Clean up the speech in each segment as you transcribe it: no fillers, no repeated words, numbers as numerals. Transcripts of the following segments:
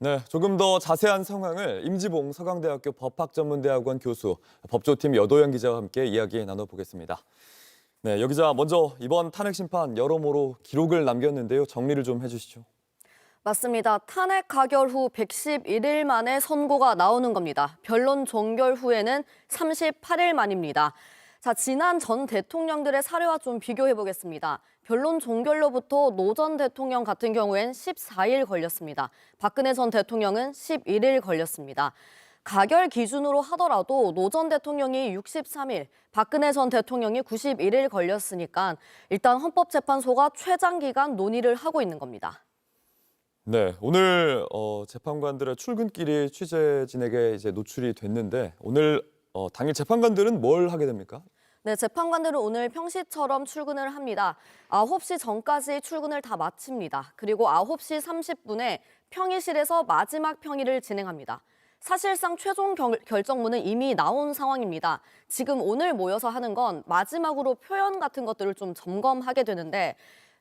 네, 조금 더 자세한 상황을 임지봉 서강대학교 법학전문대학원 교수, 법조팀 여도영 기자와 함께 이야기 나눠보겠습니다. 네, 여 기자, 먼저 이번 탄핵 심판 여러모로 기록을 남겼는데요. 정리를 좀 해주시죠. 맞습니다. 탄핵 가결 후 111일 만에 선고가 나오는 겁니다. 변론 종결 후에는 38일 만입니다. 자, 지난 전 대통령들의 사례와 좀 비교해 보겠습니다. 변론 종결로부터 노 전 대통령 같은 경우엔 14일 걸렸습니다. 박근혜 전 대통령은 11일 걸렸습니다. 가결 기준으로 하더라도 노 전 대통령이 63일, 박근혜 전 대통령이 91일 걸렸으니까 일단 헌법재판소가 최장 기간 논의를 하고 있는 겁니다. 네, 오늘 재판관들의 출근길이 취재진에게 이제 노출이 됐는데 오늘 당일 재판관들은 뭘 하게 됩니까? 네, 재판관들은 오늘 평시처럼 출근을 합니다. 9시 전까지 출근을 다 마칩니다. 그리고 9시 30분에 평의실에서 마지막 평의를 진행합니다. 사실상 최종 결정문은 이미 나온 상황입니다. 지금 오늘 모여서 하는 건 마지막으로 표현 같은 것들을 좀 점검하게 되는데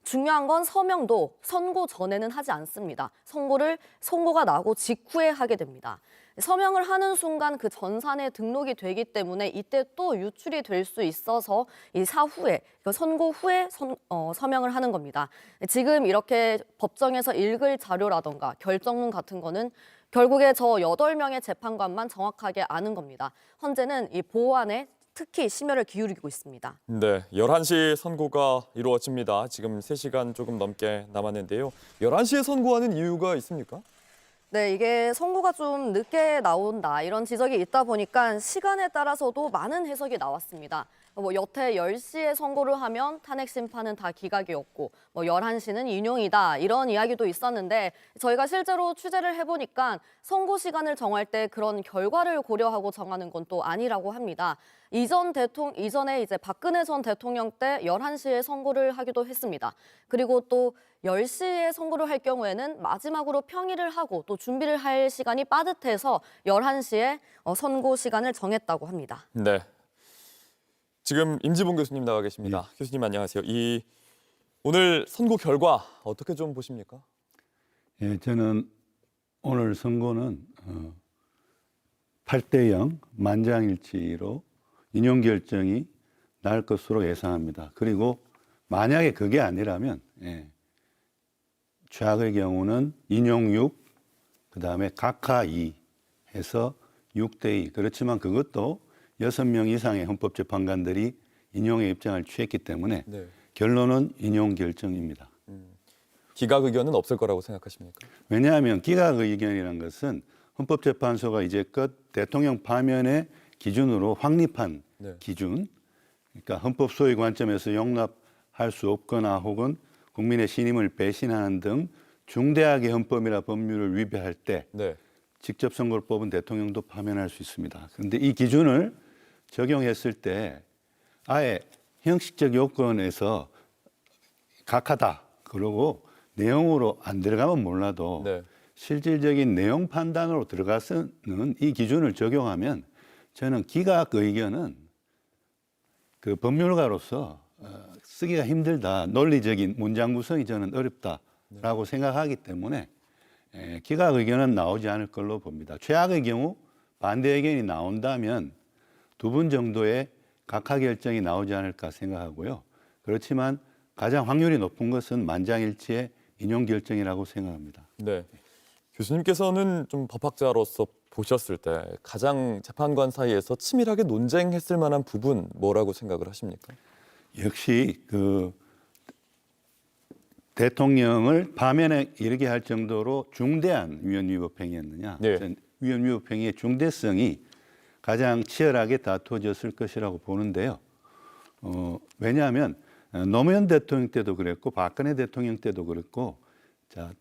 중요한 건 서명도 선고 전에는 하지 않습니다. 선고가 나고 직후에 하게 됩니다. 서명을 하는 순간 그 전산에 등록이 되기 때문에 이때 또 유출이 될 수 있어서 이 사후에, 선고 후에 서명을 하는 겁니다. 지금 이렇게 법정에서 읽을 자료라던가 결정문 같은 거는 결국에 저 8명의 재판관만 정확하게 아는 겁니다. 현재는 이 보안에 특히 심혈을 기울이고 있습니다. 네, 11시 선고가 이루어집니다. 지금 3시간 조금 넘게 남았는데요. 11시에 선고하는 이유가 있습니까? 네, 이게 선고가 좀 늦게 나온다 이런 지적이 있다 보니까 시간에 따라서도 많은 해석이 나왔습니다. 여태 10시에 선고를 하면 탄핵 심판은 다 기각이었고 11시는 인용이다 이런 이야기도 있었는데 저희가 실제로 취재를 해보니까 선고 시간을 정할 때 그런 결과를 고려하고 정하는 건 또 아니라고 합니다. 이전에 이제 박근혜 전 대통령 때 11시에 선고를 하기도 했습니다. 그리고 또 10시에 선고를 할 경우에는 마지막으로 평의를 하고 또 준비를 할 시간이 빠듯해서 11시에 선고 시간을 정했다고 합니다. 네. 지금 임지봉 교수님 나와 계십니다. 네. 교수님 안녕하세요. 오늘 선고 결과 어떻게 좀 보십니까? 예, 저는 오늘 선고는 8대0 만장일치로 인용 결정이 날 것으로 예상합니다. 그리고 만약에 그게 아니라면 최악의 경우는 인용 6, 그다음에 각하 2 해서 6대2. 그렇지만 그것도 6명 이상의 헌법재판관들이 인용의 입장을 취했기 때문에 네. 결론은 인용 결정입니다. 기각 의견은 없을 거라고 생각하십니까? 왜냐하면 기각 의견이라는 것은 헌법재판소가 이제껏 대통령 파면의 기준으로 확립한 네. 기준, 그러니까 헌법 소의 관점에서 용납할 수 없거나 혹은 국민의 신임을 배신하는 등 중대하게 헌법이나 법률을 위배할 때 네. 직접 선거를 뽑은 대통령도 파면할 수 있습니다. 그런데 이 기준을 적용했을 때 아예 형식적 요건에서 각하다 그러고 내용으로 안 들어가면 몰라도 네. 실질적인 내용 판단으로 들어가서는 이 기준을 적용하면 저는 기각 의견은 그 법률가로서 쓰기가 힘들다. 논리적인 문장 구성이 저는 어렵다라고 생각하기 때문에 기각 의견은 나오지 않을 걸로 봅니다. 최악의 경우 반대 의견이 나온다면 2분 정도의 각하 결정이 나오지 않을까 생각하고요. 그렇지만 가장 확률이 높은 것은 만장일치의 인용 결정이라고 생각합니다. 네. 교수님께서는 좀 법학자로서 보셨을 때 가장 재판관 사이에서 치밀하게 논쟁했을 만한 부분 뭐라고 생각을 하십니까? 역시 그 대통령을 파면에 이르게 할 정도로 중대한 위헌위법 행위였느냐. 네. 위헌위법 행위의 중대성이 가장 치열하게 다투어졌을 것이라고 보는데요. 왜냐하면 노무현 대통령 때도 그랬고 박근혜 대통령 때도 그랬고 자,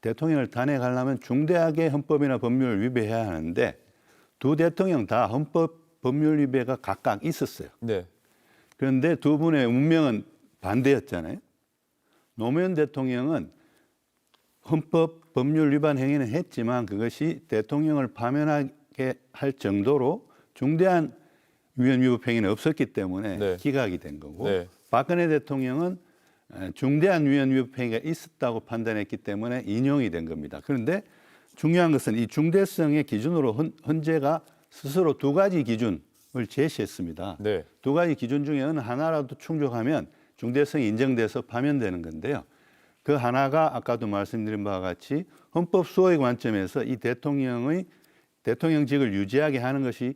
대통령을 탄핵하려면 중대하게 헌법이나 법률을 위배해야 하는데 두 대통령 다 헌법, 법률 위배가 각각 있었어요. 네. 그런데 두 분의 운명은 반대였잖아요. 노무현 대통령은 헌법, 법률 위반 행위는 했지만 그것이 대통령을 파면하게 할 정도로 중대한 위헌위법 행위는 없었기 때문에 네. 기각이 된 거고 네. 박근혜 대통령은 중대한 위헌위법 행위가 있었다고 판단했기 때문에 인용이 된 겁니다. 그런데 중요한 것은 이 중대성의 기준으로 헌재가 스스로 두 가지 기준을 제시했습니다. 네. 두 가지 기준 중에 어느 하나라도 충족하면 중대성이 인정돼서 파면되는 건데요. 그 하나가 아까도 말씀드린 바와 같이 헌법 수호의 관점에서 이 대통령직을 유지하게 하는 것이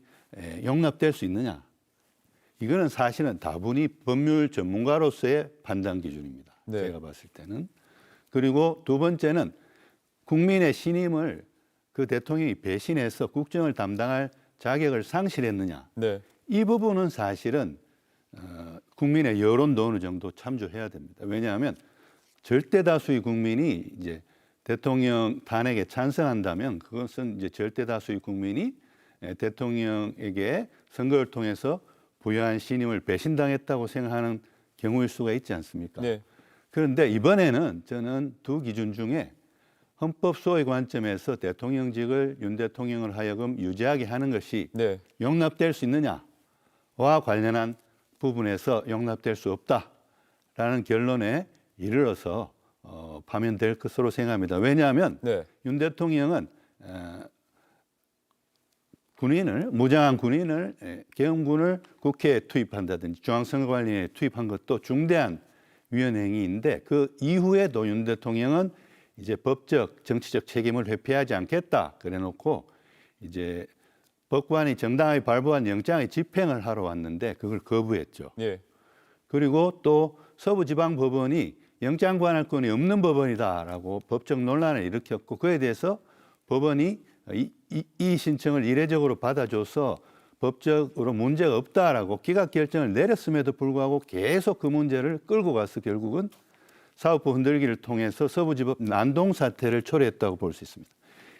용납될 수 있느냐. 이거는 사실은 다분히 법률 전문가로서의 판단 기준입니다. 네. 제가 봤을 때는. 그리고 두 번째는 국민의 신임을 그 대통령이 배신해서 국정을 담당할 자격을 상실했느냐. 네. 이 부분은 사실은 국민의 여론도 어느 정도 참조해야 됩니다. 왜냐하면 절대 다수의 국민이 이제 대통령 탄핵에 찬성한다면 그것은 이제 절대 다수의 국민이 대통령에게 선거를 통해서 부여한 신임을 배신당했다고 생각하는 경우일 수가 있지 않습니까? 네. 그런데 이번에는 저는 두 기준 중에 헌법 수호의 관점에서 대통령직을 윤 대통령을 하여금 유지하게 하는 것이 네. 용납될 수 있느냐와 관련한 부분에서 용납될 수 없다라는 결론에 이르러서 파면될 것으로 생각합니다. 왜냐하면 네. 윤 대통령은 무장한 군인을 계엄군을 국회에 투입한다든지 중앙선거관리에 투입한 것도 중대한 위헌 행위인데 그 이후에도 윤 대통령은 이제 법적 정치적 책임을 회피하지 않겠다 그래놓고 이제 법관이 정당하게 발부한 영장의 집행을 하러 왔는데 그걸 거부했죠. 예. 그리고 또 서부지방법원이 영장 관할권이 없는 법원이다라고 법적 논란을 일으켰고 그에 대해서 법원이 이 신청을 이례적으로 받아줘서 법적으로 문제가 없다라고 기각 결정을 내렸음에도 불구하고 계속 그 문제를 끌고 가서 결국은 사법부 흔들기를 통해서 서부지법 난동 사태를 초래했다고 볼 수 있습니다.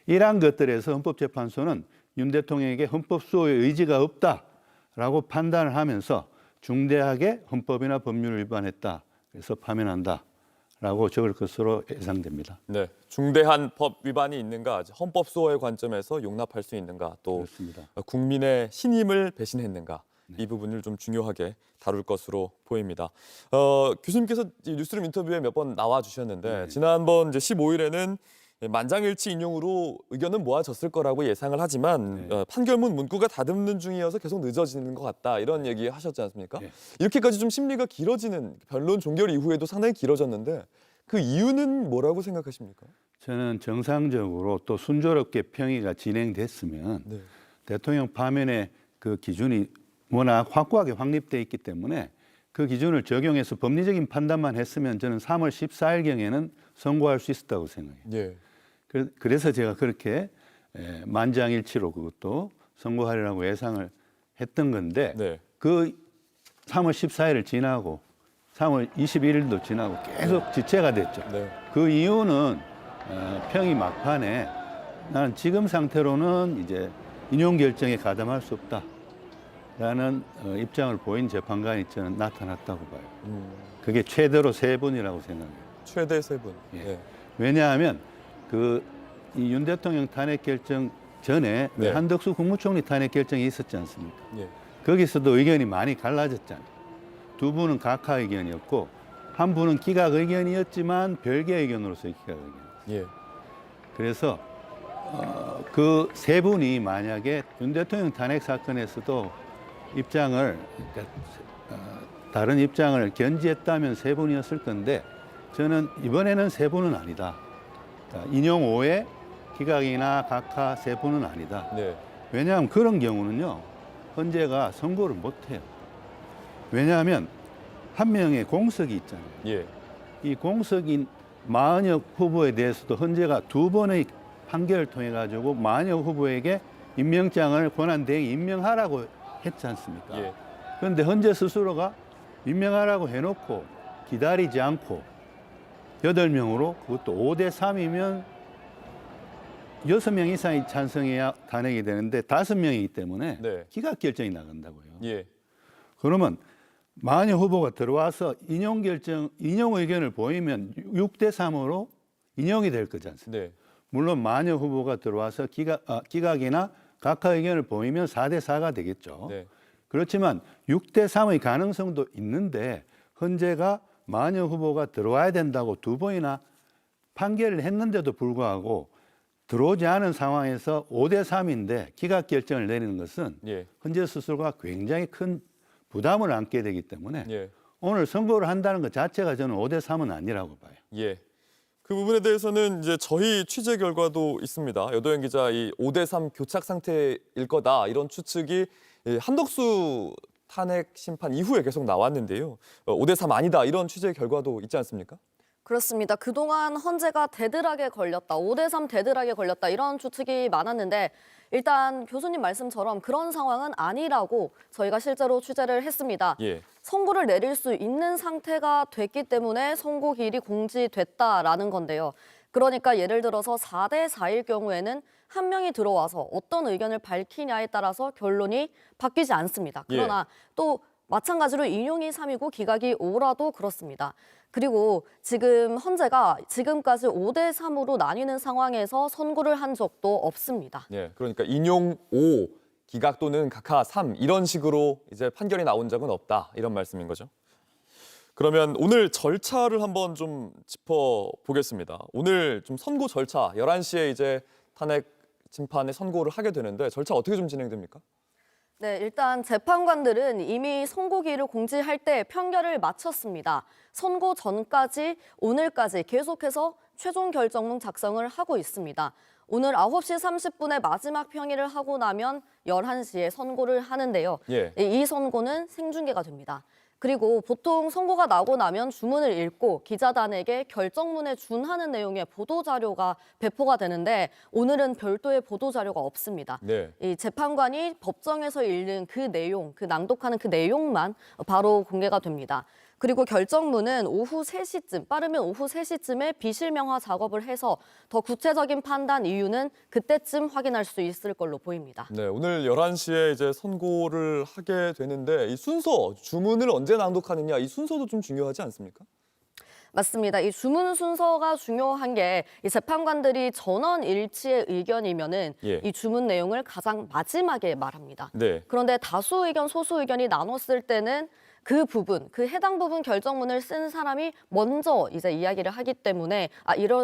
이러한 것들에서 헌법재판소는 윤 대통령에게 헌법 수호의 의지가 없다라고 판단을 하면서 중대하게 헌법이나 법률을 위반했다. 그래서 파면한다라고 적을 것으로 예상됩니다. 네. 중대한 법 위반이 있는가, 헌법 수호의 관점에서 용납할 수 있는가, 또 그렇습니다. 국민의 신임을 배신했는가, 이 부분을 좀 중요하게 다룰 것으로 보입니다. 교수님께서 이 뉴스룸 인터뷰에 몇 번 나와 주셨는데 지난번 이제 15일에는 만장일치 인용으로 의견은 모아졌을 거라고 예상을 하지만 판결문 문구가 다듬는 중이어서 계속 늦어지는 것 같다 이런 얘기 하셨지 않습니까? 이렇게까지 좀 심리가 길어지는 변론 종결 이후에도 상당히 길어졌는데 그 이유는 뭐라고 생각하십니까? 저는 정상적으로 또 순조롭게 평의가 진행됐으면 대통령 파면의 그 기준이 워낙 확고하게 확립돼 있기 때문에 그 기준을 적용해서 법리적인 판단만 했으면 저는 3월 14일경에는 선고할 수 있었다고 생각해요. 예. 그래서 제가 그렇게 만장일치로 그것도 선고하리라고 예상을 했던 건데 네. 그 3월 14일을 지나고 3월 21일도 지나고 계속 지체가 됐죠. 네. 그 이유는 평의 막판에 나는 지금 상태로는 이제 인용 결정에 가담할 수 없다라는 입장을 보인 재판관이 저는 나타났다고 봐요. 그게 최대로 3분이라고 생각해요. 최대 3분. 예. 왜냐하면 이 윤 대통령 탄핵 결정 전에 네. 한덕수 국무총리 탄핵 결정이 있었지 않습니까? 예. 거기서도 의견이 많이 갈라졌잖아요. 두 분은 각하 의견이었고 한 분은 기각 의견이었지만 별개 의견으로서의 기각 의견. 예. 그래서 그 3분이 만약에 윤 대통령 탄핵 사건에서도 입장을 다른 입장을 견지했다면 3분이었을 건데 저는 이번에는 3분은 아니다. 인용 5에 기각이나 각하 3분은 아니다. 네. 왜냐하면 그런 경우는요. 헌재가 선고를 못해요. 왜냐하면 한 명의 공석이 있잖아요. 예. 이 공석인 마은혁 후보에 대해서도 헌재가 2번의 판결을 통해 가지고 마은혁 후보에게 임명장을 권한대행이 임명하라고 했지 않습니까? 예. 그런데 헌재 스스로가 임명하라고 해놓고 기다리지 않고 8명으로 그것도 5대 3이면 6명 이상이 찬성해야 탄핵이 되는데 5명이기 때문에 네. 기각 결정이 나간다고요. 예. 그러면 마은혁 후보가 들어와서 인용 의견을 보이면 6대 3으로 인용이 될 거지 않습니까? 네. 물론 마은혁 후보가 들어와서 기각이나 각하 의견을 보이면 4대 4가 되겠죠. 네. 그렇지만 6대 3의 가능성도 있는데 헌재가 마은혁 후보가 들어와야 된다고 2번이나 판결을 했는데도 불구하고 들어오지 않은 상황에서 5대 3인데 기각 결정을 내리는 것은 예. 헌재 스스로가 굉장히 큰 부담을 안게 되기 때문에 예. 오늘 선거를 한다는 것 자체가 저는 5대 3은 아니라고 봐요. 예. 그 부분에 대해서는 이제 저희 취재 결과도 있습니다. 여도영 기자 이 5대 3 교착 상태일 거다 이런 추측이 한덕수 탄핵 심판 이후에 계속 나왔는데요. 5대 3 아니다 이런 취재 결과도 있지 않습니까? 그렇습니다. 그동안 헌재가 대들하게 걸렸다, 5대 3 대들하게 걸렸다 이런 추측이 많았는데 일단 교수님 말씀처럼 그런 상황은 아니라고 저희가 실제로 취재를 했습니다. 예. 선고를 내릴 수 있는 상태가 됐기 때문에 선고기일이 공지됐다라는 건데요. 그러니까 예를 들어서 4대 4일 경우에는 한 명이 들어와서 어떤 의견을 밝히냐에 따라서 결론이 바뀌지 않습니다. 그러나 또 마찬가지로 인용이 3이고 기각이 5라도 그렇습니다. 그리고 지금 헌재가 지금까지 5대 3으로 나뉘는 상황에서 선고를 한 적도 없습니다. 예. 그러니까 인용 5, 기각 또는 각하 3 이런 식으로 이제 판결이 나온 적은 없다 이런 말씀인 거죠. 그러면 오늘 절차를 한번 좀 짚어 보겠습니다. 오늘 좀 선고 절차 11시에 이제 탄핵 심판의 선고를 하게 되는데 절차 어떻게 좀 진행됩니까? 네, 일단 재판관들은 이미 선고기일을 공지할 때 판결을 마쳤습니다. 선고 전까지 오늘까지 계속해서 최종 결정문 작성을 하고 있습니다. 오늘 9시 30분에 마지막 평의를 하고 나면 11시에 선고를 하는데요. 예. 이 선고는 생중계가 됩니다. 그리고 보통 선고가 나고 나면 주문을 읽고 기자단에게 결정문에 준하는 내용의 보도자료가 배포가 되는데 오늘은 별도의 보도자료가 없습니다. 네. 이 재판관이 법정에서 읽는 그 내용, 그 낭독하는 그 내용만 바로 공개가 됩니다. 그리고 결정문은 오후 3시쯤, 빠르면 오후 3시쯤에 비실명화 작업을 해서 더 구체적인 판단 이유는 그때쯤 확인할 수 있을 걸로 보입니다. 네, 오늘 11시에 이제 선고를 하게 되는데 이 순서, 주문을 언제 낭독하느냐 이 순서도 좀 중요하지 않습니까? 맞습니다. 이 주문 순서가 중요한 게 이 재판관들이 전원 일치의 의견이면은 예. 이 주문 내용을 가장 마지막에 말합니다. 네. 그런데 다수 의견, 소수 의견이 나눴을 때는 그 부분, 그 해당 부분 결정문을 쓴 사람이 먼저 이제 이야기를 하기 때문에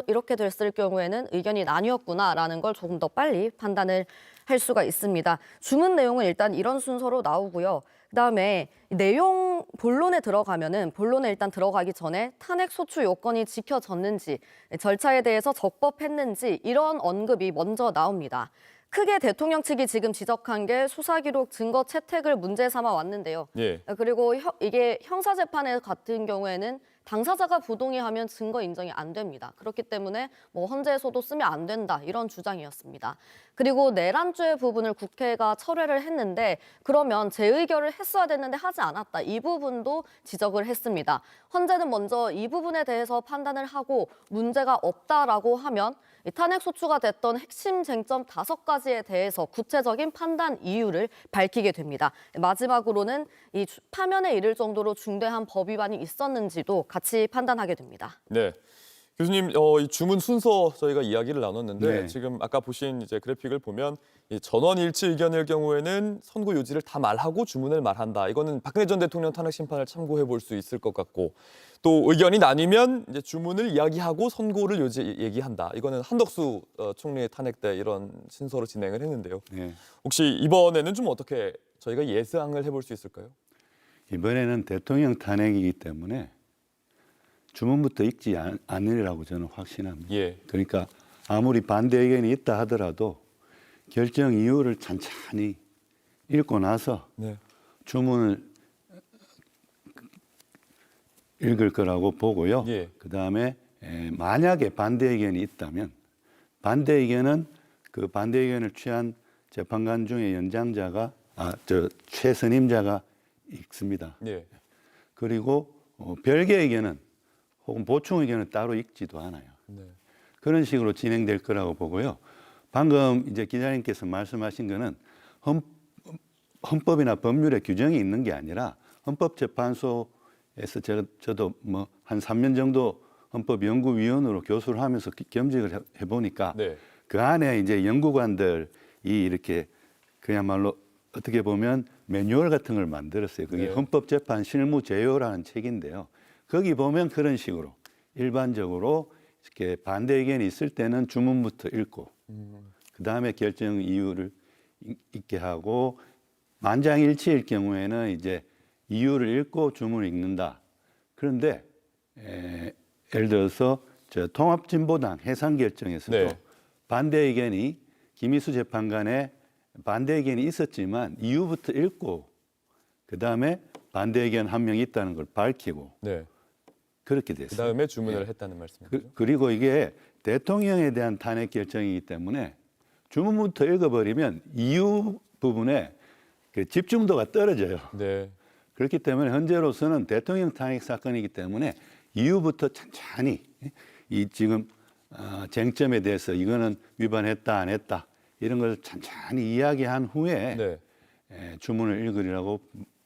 이렇게 됐을 경우에는 의견이 나뉘었구나라는 걸 조금 더 빨리 판단을 할 수가 있습니다. 주문 내용은 일단 이런 순서로 나오고요. 그다음에 내용 본론에 들어가면은 본론에 일단 들어가기 전에 탄핵 소추 요건이 지켜졌는지 절차에 대해서 적법했는지 이런 언급이 먼저 나옵니다. 크게 대통령 측이 지금 지적한 게 수사 기록 증거 채택을 문제 삼아 왔는데요. 예. 그리고 이게 형사재판에 같은 경우에는 당사자가 부동의하면 증거 인정이 안 됩니다. 그렇기 때문에 뭐 헌재에서도 쓰면 안 된다 이런 주장이었습니다. 그리고 내란죄 부분을 국회가 철회를 했는데 그러면 재의결을 했어야 됐는데 하지 않았다. 이 부분도 지적을 했습니다. 헌재는 먼저 이 부분에 대해서 판단을 하고 문제가 없다라고 하면 이 탄핵 소추가 됐던 핵심 쟁점 5가지에 대해서 구체적인 판단 이유를 밝히게 됩니다. 마지막으로는 이 파면에 이를 정도로 중대한 법 위반이 있었는지도 같이 판단하게 됩니다. 네. 교수님, 이 주문 순서 저희가 이야기를 나눴는데 네. 지금 아까 보신 이제 그래픽을 보면 이 전원 일치 의견일 경우에는 선고 요지를 다 말하고 주문을 말한다. 이거는 박근혜 전 대통령 탄핵 심판을 참고해 볼 수 있을 것 같고 또 의견이 나뉘면 이제 주문을 이야기하고 선고를 얘기한다. 이거는 한덕수 총리의 탄핵 때 이런 순서로 진행을 했는데요. 네. 혹시 이번에는 좀 어떻게 저희가 예상을 해볼 수 있을까요? 이번에는 대통령 탄핵이기 때문에 주문부터 읽지 않으리라고 저는 확신합니다. 예. 그러니까 아무리 반대 의견이 있다 하더라도 결정 이유를 찬찬히 읽고 나서 네. 주문을 읽을 거라고 보고요. 예. 그다음에 만약에 반대 의견이 있다면 반대 의견은 그 반대 의견을 취한 재판관 중에 연장자가 최선임자가 읽습니다. 예. 그리고 별개 의견은 혹은 보충 의견은 따로 읽지도 않아요. 네. 그런 그런 식으로 진행될 거라고 보고요. 방금 이제 기자님께서 말씀하신 거는 헌법이나 법률에 규정이 있는 게 아니라 헌법재판소에서 저도 뭐 한 3년 정도 헌법연구위원으로 교수를 하면서 겸직을 해보니까 네. 그 안에 이제 연구관들이 이렇게 그야말로 어떻게 보면 매뉴얼 같은 걸 만들었어요. 그게 네. 헌법재판 실무제요라는 책인데요. 거기 보면 그런 식으로 일반적으로 이렇게 반대 의견이 있을 때는 주문부터 읽고 그 다음에 결정 이유를 있게 하고 만장일치일 경우에는 이제 이유를 읽고 주문을 읽는다. 그런데 예를 들어서 저 통합진보당 해산 결정에서도 네. 반대 의견이 김희수 재판관의 반대 의견이 있었지만 이유부터 읽고 그 다음에 반대 의견 한 명 있다는 걸 밝히고 네. 그렇게 그 됐어요. 다음에 주문을 했다는 말씀이죠. 그리고 이게 대통령에 대한 탄핵 결정이기 때문에 주문부터 읽어버리면 이유 부분에 그 집중도가 떨어져요. 네. 그렇기 때문에 현재로서는 대통령 탄핵 사건이기 때문에 이유부터 천천히 이 지금 쟁점에 대해서 이거는 위반했다 안 했다 이런 걸 천천히 이야기한 후에 네. 주문을 읽으리라고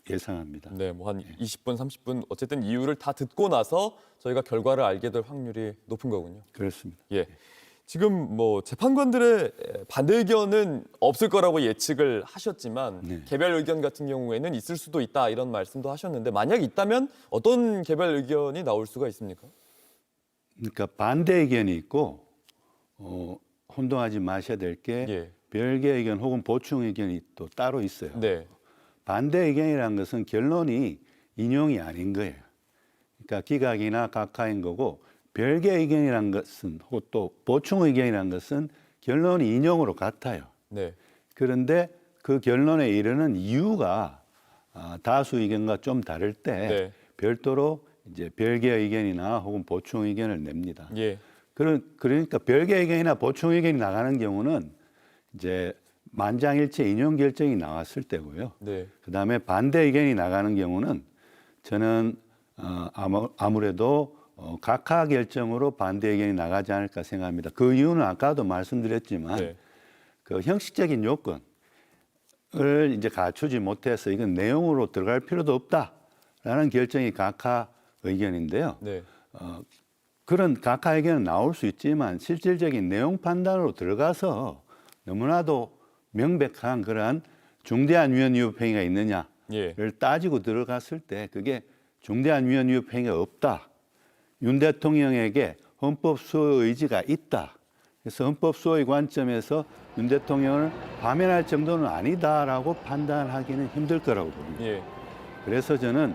예상합니다. 네, 뭐 한 20분, 30분 어쨌든 이유를 다 듣고 나서 저희가 결과를 알게 될 확률이 높은 거군요. 그렇습니다. 예. 지금 뭐 재판관들의 반대 의견은 없을 거라고 예측을 하셨지만 네. 개별 의견 같은 경우에는 있을 수도 있다 이런 말씀도 하셨는데 만약 있다면 어떤 개별 의견이 나올 수가 있습니까? 그러니까 반대 의견이 있고 혼동하지 마셔야 될 게 예. 별개 의견 혹은 보충 의견이 또 따로 있어요. 네. 반대 의견이라는 것은 결론이 인용이 아닌 거예요. 그러니까 기각이나 각하인 거고 별개 의견이라는 것은 혹은 또 보충 의견이라는 것은 결론이 인용으로 같아요. 네. 그런데 그 결론에 이르는 이유가 다수 의견과 좀 다를 때 네. 별도로 이제 별개 의견이나 혹은 보충 의견을 냅니다. 예. 그러니까 별개 의견이나 보충 의견이 나가는 경우는 이제 만장일치 인용 결정이 나왔을 때고요. 네. 그다음에 반대 의견이 나가는 경우는 저는 아무래도 각하 결정으로 반대 의견이 나가지 않을까 생각합니다. 그 이유는 아까도 말씀드렸지만 네. 그 형식적인 요건을 이제 갖추지 못해서 이건 내용으로 들어갈 필요도 없다라는 결정이 각하 의견인데요. 네. 그런 각하 의견은 나올 수 있지만 실질적인 내용 판단으로 들어가서 너무나도 명백한 그러한 중대한 위헌 위법 행위가 있느냐를 예. 따지고 들어갔을 때 그게 중대한 위헌 위법 행위가 없다. 윤 대통령에게 헌법 수호의 의지가 있다. 그래서 헌법 수호의 관점에서 윤 대통령을 파면할 정도는 아니다라고 판단하기는 힘들 거라고 봅니다. 예. 그래서 저는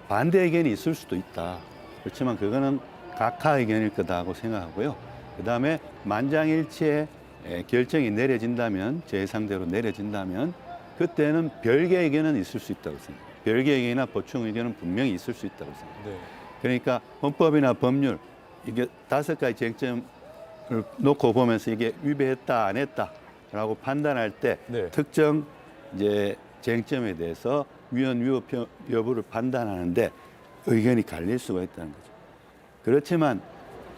반대 의견이 있을 수도 있다. 그렇지만 그거는 각하 의견일 거다고 생각하고요. 그다음에 만장일치의 결정이 내려진다면 제 예상대로 내려진다면 그때는 별개 의견은 있을 수 있다고 생각해요. 별개 의견이나 보충 의견은 분명히 있을 수 있다고 생각해요. 네. 그러니까 헌법이나 법률 이게 5가지 쟁점을 놓고 보면서 이게 위배했다 안 했다라고 판단할 때 네. 특정 이제 쟁점에 대해서 위헌 위법 여부를 판단하는데 의견이 갈릴 수가 있다는 거죠. 그렇지만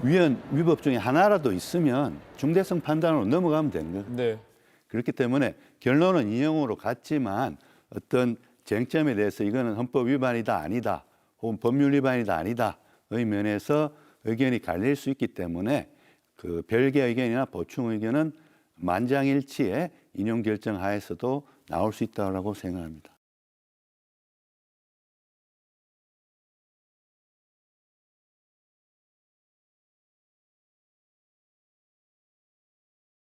위헌 위법 중에 하나라도 있으면 중대성 판단으로 넘어가면 되는 거예요. 네. 그렇기 때문에 결론은 인용으로 같지만 어떤 쟁점에 대해서 이거는 헌법 위반이다 아니다 혹은 법률 위반이다 아니다의 면에서 의견이 갈릴 수 있기 때문에 그 별개 의견이나 보충 의견은 만장일치의 인용 결정 하에서도 나올 수 있다고 생각합니다.